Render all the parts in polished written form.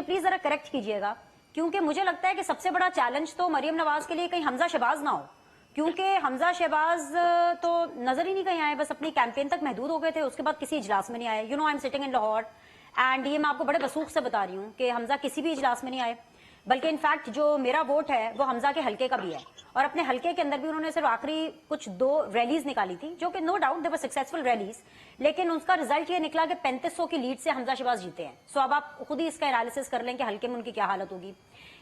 Please जरा correct कीजिएगा, क्योंकि मुझे लगता है कि सबसे बड़ा चैलेंज तो मरियम नवाज के लिए कहीं हमजा शहबाज ना हो, क्योंकि हमजा शहबाज तो नजर ही नहीं कहीं आए, बस अपनी कैंपेन तक महदूद हो गए थे, उसके बाद किसी इजलास में नहीं आए। You know I am sitting in Lahore and ये मैं आपको बड़े वसूख से बता रही हूँ कि हमजा किसी भी इजलास में नहीं आए, बल्कि इनफैक्ट जो मेरा वोट है वो हमजा के हल्के का भी है, और अपने हल्के के अंदर भी उन्होंने सिर्फ आखिरी कुछ 2 रैलीज निकाली थी, जो कि no doubt they were successful rallies, लेकिन उसका रिजल्ट ये निकला कि 3500 की लीड से हमजा शहबाज जीते हैं। सो अब आप खुद ही इसका एनालिसिस कर लें कि हल्के में उनकी क्या हालत होगी।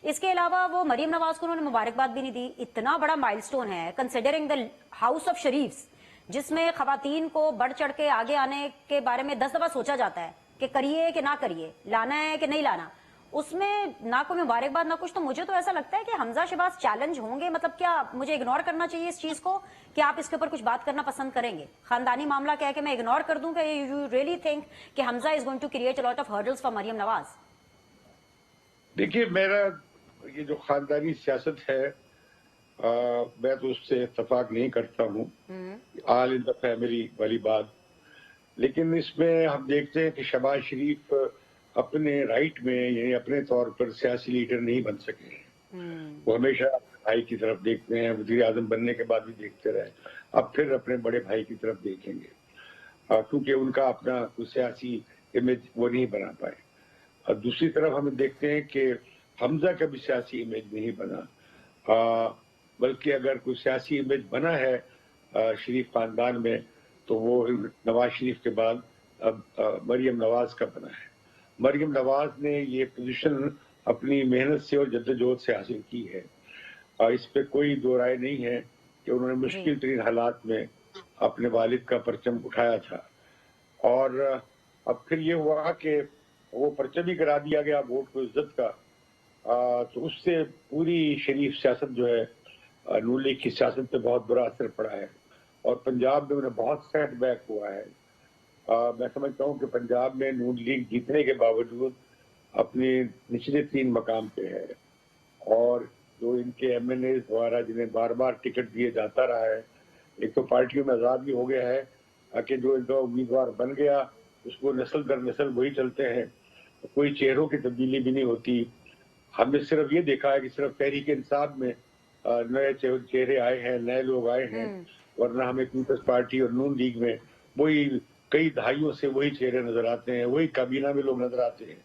इसके अलावा वो मरियम नवाज को उन्होंने मुबारकबाद भी नहीं दी। इतना बड़ा माइलस्टोन है कंसिडरिंग द हाउस ऑफ शरीफ्स, जिसमें खवातीन को बढ़ चढ़ के आगे आने के बारे में 10 दफा सोचा जाता है कि करिए कि ना करिए, लाना है कि नहीं लाना, उसमें ना कोई मुबारकबाद ना कुछ। तो मुझे तो ऐसा लगता है कि हमजा शहबाज चैलेंज होंगे, मतलब क्या मुझे इग्नोर करना चाहिए इस चीज को, कि आप इसके ऊपर कुछ बात करना पसंद करेंगे? खानदानी मामला क्या है कि मैं इग्नोर कर दूं कि यू रियली थिंक कि Hamza is going to create a lot of hurdles for Maryam Nawaz? देखिए, मेरा ये जो खानदानी सियासत है, मैं तो उससे इत्तेफाक नहीं करता हूँ, ऑल इन द फैमिली वाली बात। लेकिन इसमें हम देखते हैं कि शहबाज शरीफ अपने राइट में, यानी अपने तौर पर सियासी लीडर नहीं बन सके। वो हमेशा अपने भाई की तरफ देखते हैं, वज़ीर आज़म बनने के बाद भी देखते रहे, अब फिर अपने बड़े भाई की तरफ देखेंगे, क्योंकि उनका अपना सियासी इमेज वो नहीं बना पाए। और दूसरी तरफ हम देखते हैं कि हमजा का भी सियासी इमेज नहीं बना, बल्कि अगर कोई सियासी इमेज बना है शरीफ खानदान में, तो वो नवाज शरीफ के बाद अब मरियम नवाज का बना है। मरियम नवाज ने ये पोजीशन अपनी मेहनत से और जद्दोजहद से हासिल की है, इस पे कोई दो राय नहीं है कि उन्होंने मुश्किल तरीन हालात में अपने वालिद का परचम उठाया था। और अब फिर ये हुआ कि वो परचम ही करा दिया गया वोट को इज्जत का, तो उससे पूरी शरीफ सियासत जो है, नून लीग की सियासत पे बहुत बुरा असर पड़ा है, और पंजाब में उन्हें बहुत सेटबैक हुआ है। मैं समझता हूँ कि पंजाब में नून लीग जीतने के बावजूद अपने निचले 3 मकाम पे है, और जो इनके MNA द्वारा जिन्हें बार बार टिकट दिए जाता रहा है, एक तो पार्टियों में आजाद भी हो गया है कि जो इनका उम्मीदवार बन गया उसको नस्ल दर नस्ल वही चलते हैं, कोई चेहरों की तब्दीली भी नहीं होती। हमने सिर्फ ये देखा है कि सिर्फ तहरीक इंसाफ में नए चेहरे आए हैं, नए लोग आए हैं, वरना हमें पीपल्स पार्टी और नून लीग में वही कई दहाइयों से वही चेहरे नजर आते हैं, वही काबीना में लोग नजर आते हैं।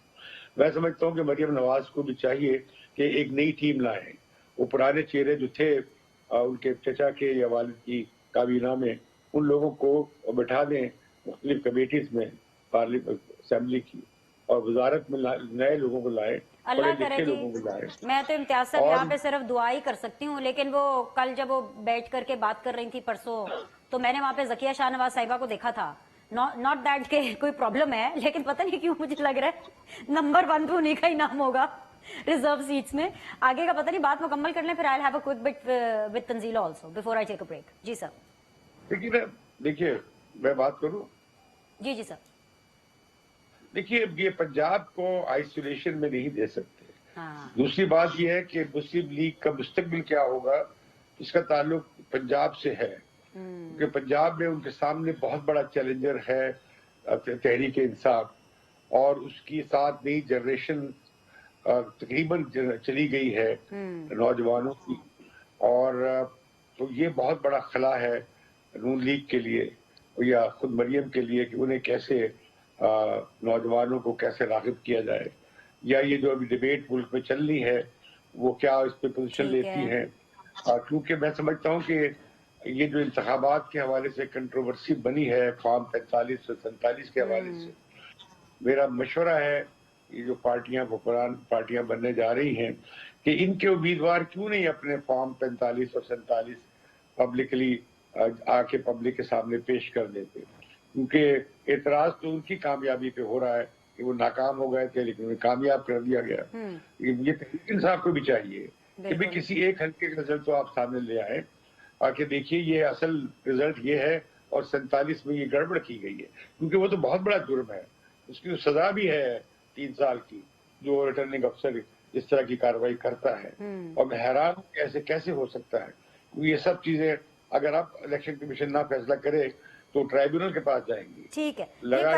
मैं समझता हूँ कि मरियम नवाज को भी चाहिए कि एक नई टीम लाए। वो पुराने चेहरे जो थे उनके चचा के या वालिद की काबीना में, उन लोगों को बैठा दें मुख्तलिफ कमेटीज में पार्लियामेंट असेंबली की, और वजारत में नए लोगों को लाए, पढ़े अल्लाह करे लिखे जी। लोगों को लाए। मैं तो इम्तियाज साहब और यहाँ पे सिर्फ दुआ ही कर सकती हूँ, लेकिन वो कल जब वो बैठ करके बात कर रही थी परसों, तो मैंने वहां पे जकिया शाहनवाज साहिबा को देखा था। नॉट दैट के कोई प्रॉब्लम है, लेकिन पता नहीं क्यों मुझे लग रहा है नंबर 1 पे उन्हीं का ही नाम होगा रिजर्व सीट्स में। आगे का पता नहीं, बात मुकम्मल कर लें, फिर I have a quick bit with Tanzeela also before I take a break. जी सर। देखिए, मैं बात करूं। जी जी सर। देखिए, ये पंजाब को आइसोलेशन में नहीं दे सकते। हाँ। दूसरी बात यह है कि मुस्लिम लीग का मुस्तकबिल क्या होगा, इसका ताल्लुक पंजाब से है, क्योंकि पंजाब में उनके सामने बहुत बड़ा चैलेंजर है तहरीक इंसाफ, और उसकी साथ नई जनरेशन तकरीबन चली गई है नौजवानों की, और तो ये बहुत बड़ा खला है नून लीग के लिए या खुद मरियम के लिए कि उन्हें कैसे नौजवानों को कैसे राग़िब किया जाए, या ये जो अभी डिबेट मुल्क में चल रही है वो क्या इस पे पोजीशन ठीक लेती है। हैं। क्योंकि मैं समझता हूँ कि ये जो इंतखाबात के हवाले से कंट्रोवर्सी बनी है फॉर्म 45 और 47 के हवाले से, मेरा मशवरा है ये जो पार्टियां हुक्मरान पार्टियां बनने जा रही हैं कि इनके उम्मीदवार क्यों नहीं अपने फॉर्म 45 और 47 पब्लिकली आके पब्लिक के सामने पेश कर देते, क्योंकि एतराज तो उनकी कामयाबी पे हो रहा है कि वो नाकाम हो गए थे लेकिन उन्हें कामयाब कर दिया गया। ये तहरीक इंसाफ को भी चाहिए कि भाई किसी एक हल्के का रिजल्ट तो आप सामने ले आए, आके देखिए ये असल रिजल्ट ये है और 47 में ये गड़बड़ की गई है, क्योंकि वो तो बहुत बड़ा जुर्म है, उसकी तो सजा भी है 3 साल की जो रिटर्निंग अफसर इस तरह की कार्रवाई करता है। और मैं हैरान हूं कि ऐसे कैसे हो सकता है, क्योंकि ये सब चीजें अगर आप इलेक्शन कमीशन ना फैसला करे तो ट्राइब्यूनल के पास जाएंगी। ठीक है, ये लगा